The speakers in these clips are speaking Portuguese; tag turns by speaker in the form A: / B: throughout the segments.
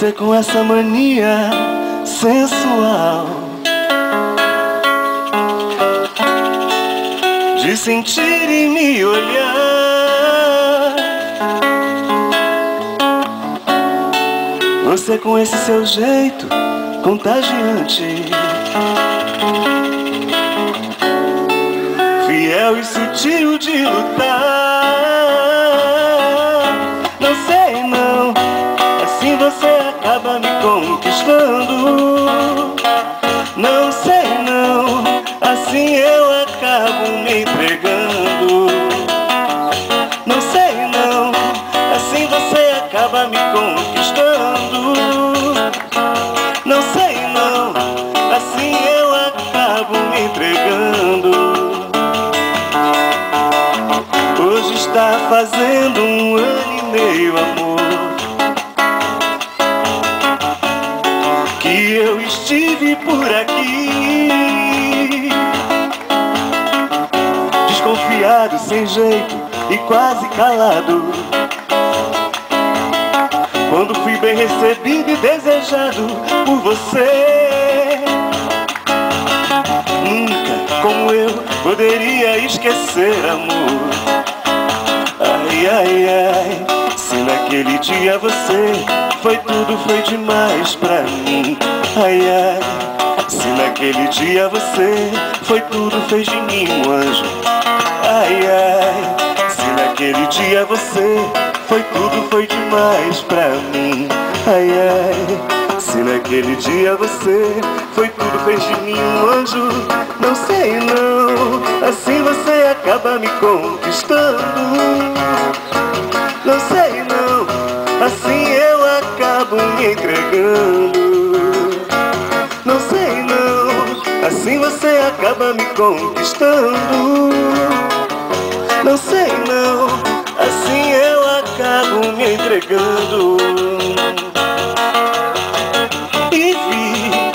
A: Você com essa mania sensual de sentir e me olhar. Você com esse seu jeito contagiante, fiel e sutil de lutar. Não sei não, assim você acaba me conquistando. Não sei não, assim eu acabo me entregando. Não sei não, assim você acaba me conquistando. Não sei não, assim eu acabo me entregando. Hoje está fazendo 1 ano e meio, amor, que eu estive por aqui, desconfiado, sem jeito e quase calado, quando fui bem recebido e desejado por você. Nunca, como eu, poderia esquecer, amor. Ai, ai, ai, se naquele dia você foi tudo, foi demais pra mim. Ai, ai, se naquele dia você foi tudo, fez de mim um anjo. Ai, ai, se naquele dia você foi tudo, foi demais pra mim. Ai, ai, se naquele dia você foi tudo, fez de mim um anjo. Não sei não, assim você acaba me conquistando. Não sei não, assim eu acabo me entregando. Não sei não, assim você acaba me conquistando. Não sei não, assim eu acabo me entregando. E vi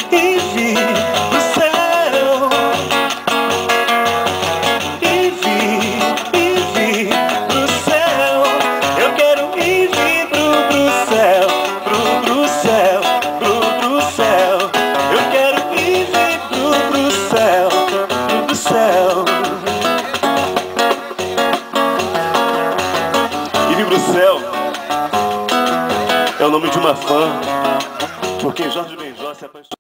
A: do céu, e vi do céu. Eu quero ir pro céu, pro céu, pro céu. Eu quero ir pro céu, pro céu. Ir pro céu é o nome de uma fã, porque Jorge Benjor se apaixonou.